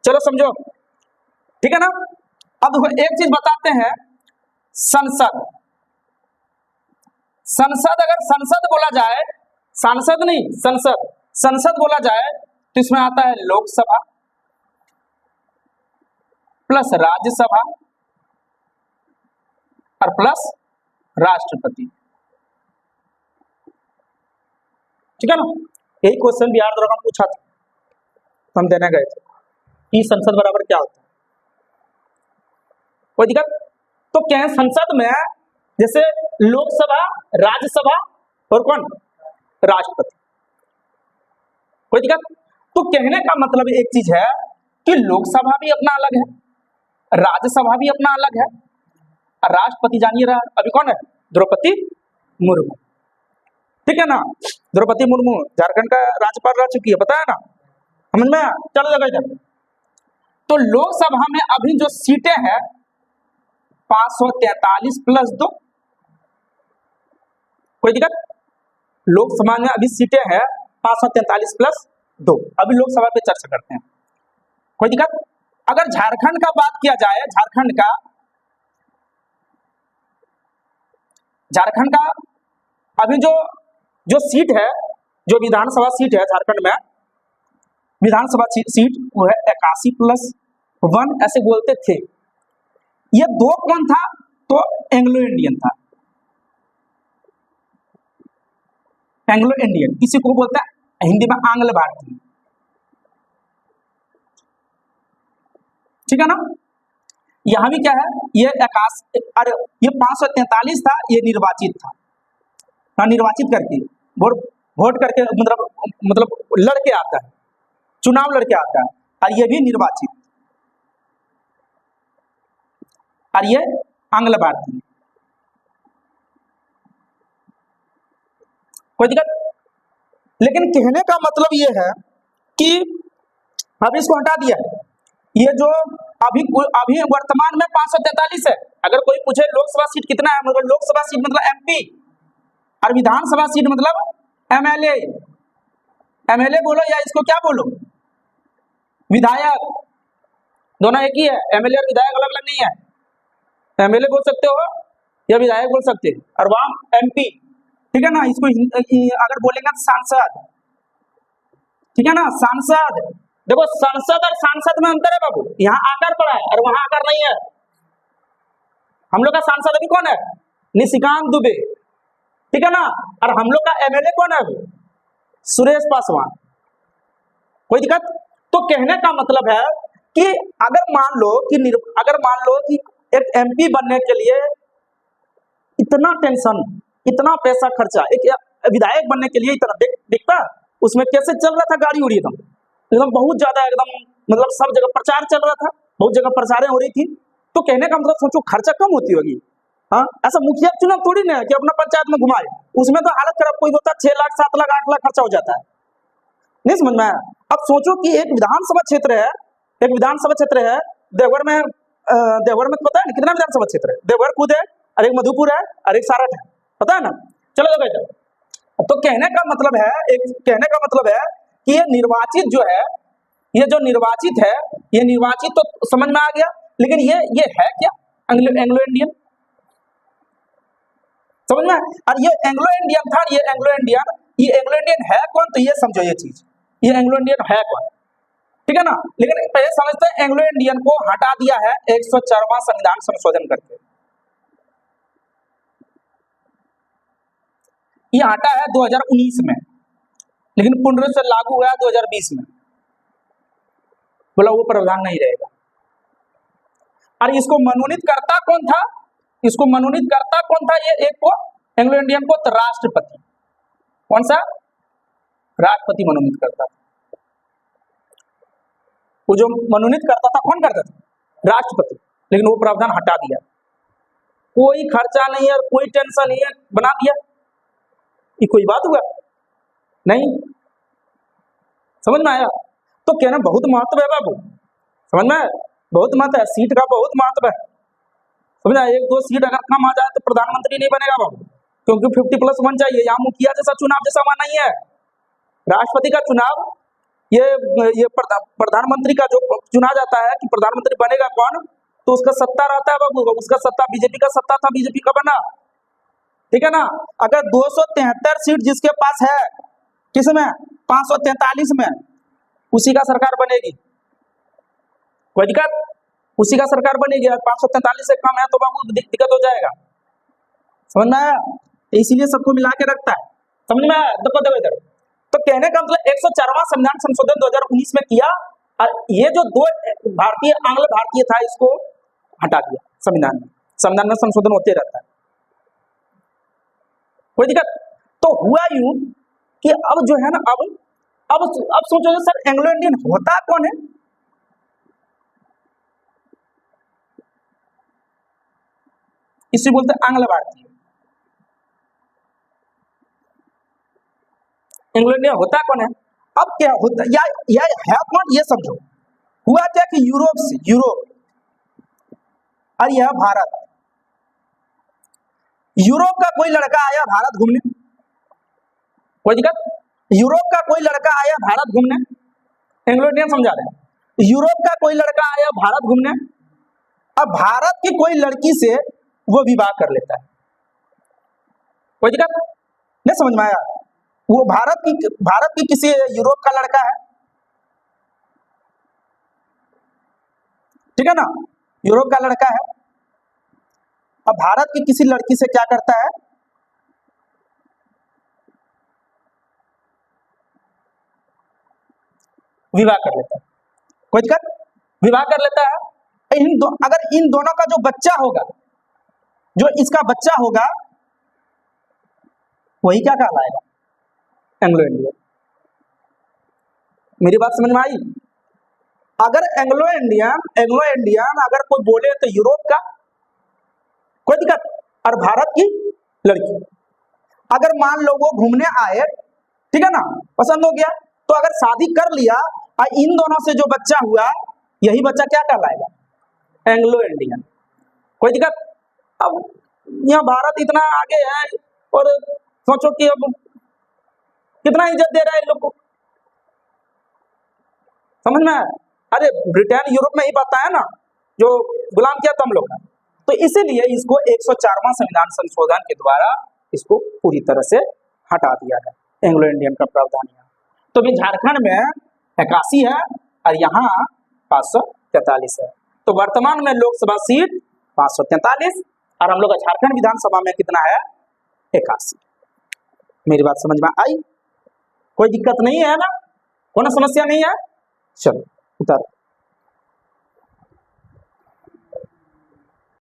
चलो समझो, ठीक है ना। अब एक चीज बताते हैं, संसद। संसद, अगर संसद बोला जाए, सांसद नहीं संसद, संसद बोला जाए तो इसमें आता है लोकसभा प्लस राज्यसभा और प्लस राष्ट्रपति, ठीक है ना। यही क्वेश्चन बिहार द्वारा पूछा था, तो हम देने गए थे कि संसद बराबर क्या होता है। कोई दिक्कत? तो क्या है संसद में, जैसे लोकसभा, राज्यसभा और कौन, राष्ट्रपति। कोई दिक्कत? तो कहने का मतलब एक चीज है कि लोकसभा भी अपना अलग है, राज्यसभा भी अपना अलग है, और राष्ट्रपति जानिए रहा अभी कौन है, द्रौपदी मुर्मू, ठीक है ना। द्रौपदी मुर्मू झारखंड का राज्यपाल रह चुकी है, पता है ना, समझ में। चलो देखो इधर, तो लोकसभा में अभी जो सीटें हैं 543 प्लस 2। कोई दिक्कत? लोकसभा में अभी सीटें हैं 543 प्लस 2। अभी लोकसभा पे चर्चा करते हैं, कोई दिक्कत? अगर झारखंड का बात किया जाए, झारखंड का अभी जो सीट है, जो विधानसभा सीट है झारखंड में, विधानसभा सीट वो है 81 प्लस 1 ऐसे बोलते थे। ये 2 कौन था, तो एंग्लो इंडियन था, एंग्लो इंडियन, इसी को बोलते हैं हिंदी में आंग्ल भारतीय, ठीक है ना। यहां भी क्या है, ये 81, अरे ये 543 था, ये निर्वाचित था, हाँ निर्वाचित करके वोट करके मतलब लड़के आता है, चुनाव लड़के आता है, और ये भी निर्वाचित, और ये आंग्ल भारतीय। कोई दिक्कत? लेकिन कहने का मतलब ये है कि अब इसको हटा दिया, ये जो अभी वर्तमान में 543 है। अगर कोई पूछे लोकसभा सीट कितना है, मतलब लोकसभा सीट मतलब एमपी, और विधानसभा सीट मतलब एमएलए। एमएलए बोलो या इसको क्या बोलो, विधायक, दोनों एक ही है। एमएलए और विधायक अलग अलग नहीं है। एमएलए बोल सकते हो या विधायक बोल सकते हो, और वहां एमपी, ठीक है ना। इसको अगर बोलेंगे सांसद, ठीक है ना, सांसद। देखो संसद और सांसद में अंतर है बाबू, यहाँ आकर पड़ा है और वहां आकर नहीं है। हम लोग का सांसद अभी कौन है, निशिकांत दुबे, ठीक है ना, और हम लोग का एमएलए कौन है अभी, सुरेश पासवान। कोई दिक्कत? तो कहने का मतलब है कि अगर मान लो कि एक एमपी बनने के लिए इतना टेंशन, इतना पैसा खर्चा, एक विधायक बनने के लिए इतना दिखता, उसमें कैसे चल रहा था गाड़ी उड़ी, एकदम बहुत ज्यादा, एकदम मतलब सब जगह प्रचार चल रहा था, बहुत जगह प्रचारें हो रही थी। तो कहने का मतलब सोचो खर्चा कम होती होगी, हाँ। ऐसा मुखिया चुनाव थोड़ी ना है कि अपना पंचायत में घुमाए, उसमें तो हालत खराब, कोई बोलता 6 लाख 7 लाख 8 लाख खर्चा हो जाता है, नहीं समझ में आया। अब सोचो कि एक विधानसभा क्षेत्र है, देवघर में तो पता है ना कितना विधानसभा क्षेत्र है, देवघर खुद है, और एक मधुपुर है, और एक सारठ है, पता है ना। चलो देखो, तो कहने का मतलब है कि ये निर्वाचित जो है, ये जो निर्वाचित है, ये निर्वाचित तो समझ में आ गया, लेकिन ये है क्या, एंग्लो इंडियन, समझ में। और ये एंग्लो इंडियन था, ये एंग्लो इंडियन है कौन, तो ये समझो ये चीज, ये एंग्लो इंडियन है कौन, ठीक है ना। लेकिन पहले समझते हैं, एंग्लो इंडियन को हटा दिया है 104वां संविधान संशोधन करके, ये हटा है 2019 में, लेकिन पूर्ण रूप से लागू हुआ 2020 में, बोला वो प्रावधान नहीं रहेगा। और इसको मनोनीत करता कौन था, ये एक को एंग्लो इंडियन को, तो राष्ट्रपति, कौन सा, राष्ट्रपति मनोनीत करता था। वो जो मनोनीत करता था कौन करता था, राष्ट्रपति, लेकिन वो प्रावधान हटा दिया, कोई खर्चा नहीं है और कोई टेंशन नहीं है, बना दिया। ये कोई बात हुआ नहीं, समझ में आया। तो कहना बहुत महत्व है बाबू, समझ में, बहुत महत्व है, सीट का बहुत महत्व है, समझा। 1-2 सीट अगर कम आ जाए तो प्रधानमंत्री नहीं बनेगा बाबू, क्योंकि 50+1 चाहिए। यहाँ मुखिया जैसा चुनाव जैसा वहां नहीं है, राष्ट्रपति का चुनाव ये प्रधानमंत्री का जो चुना जाता है कि प्रधानमंत्री बनेगा कौन, तो उसका सत्ता रहता है बाबू, उसका सत्ता बीजेपी का सत्ता था, बीजेपी का बना, ठीक है ना। अगर 273 सीट जिसके पास है, किसमें 543 में, उसी का सरकार बनेगी, कोई दिक्कत, उसी का सरकार बनेगी। 543 से कम है तो बाबू दिक्कत हो जाएगा, समझ में आया। इसीलिए सबको मिला के रखता है, समझ में आया। देखो इधर, तो कहने का मतलब 104वां संविधान संशोधन 2019 में किया, और ये जो दो भारतीय आंग्ल भारतीय था इसको हटा दिया संविधान में संशोधन होते रहता है, कोई दिक्कत। तो हुआ यूं कि अब जो है ना, अब सोचो सर एंग्लो इंडियन होता कौन है। इसी बोलते आंग्ल भारतीय। एंग्लो इंडियन होता कौन है। अब क्या होता या है कौन, ये समझो। हुआ क्या कि यूरोप और यह भारत, यूरोप का कोई लड़का आया भारत घूमने, कोई दिक्कत। यूरोप का कोई लड़का आया भारत घूमने, एंग्लो इंडियन समझा रहे हैं। यूरोप का कोई लड़का आया भारत घूमने, अब भारत की कोई लड़की से वो विवाह कर लेता है, कोई दिक्कत नहीं, समझ में आया। वो भारत की किसी यूरोप का लड़का है, ठीक है ना, यूरोप का लड़का है, अब भारत की किसी लड़की से क्या करता है, विवाह कर लेता है, कोई दिक्कत, विवाह कर लेता है। अगर इन दोनों का जो बच्चा होगा, जो इसका बच्चा होगा, वही क्या कहलाएगा, एंग्लो इंडियन। मेरी बात समझ में आई। अगर एंग्लो इंडियन अगर कोई बोले तो यूरोप का, कोई दिक्कत, और भारत की लड़की, अगर मान लो वो घूमने आए, ठीक है ना, पसंद हो गया, तो अगर शादी कर लिया और इन दोनों से जो बच्चा हुआ, यही बच्चा क्या कहलाएगा, एंग्लो इंडियन, कोई दिक्कत। अब यहाँ भारत इतना आगे है, और सोचो कि अब कितना इज्जत दे रहा है इन लोग को, समझ में। अरे ब्रिटेन यूरोप में ही पाता है ना, जो गुलाम किया तुम लोग का। तो इसीलिए इसको 104वां संविधान संशोधन के द्वारा इसको पूरी तरह से हटा दिया है, एंग्लो इंडियन का प्रावधान। तो भी झारखंड में 81 है और यहाँ 543 है। तो वर्तमान में लोकसभा सीट 543 और हम लोग का झारखंड विधानसभा में कितना है, 81। मेरी बात समझ में आई, कोई दिक्कत नहीं है ना, कोई समस्या नहीं है। चलो उतार।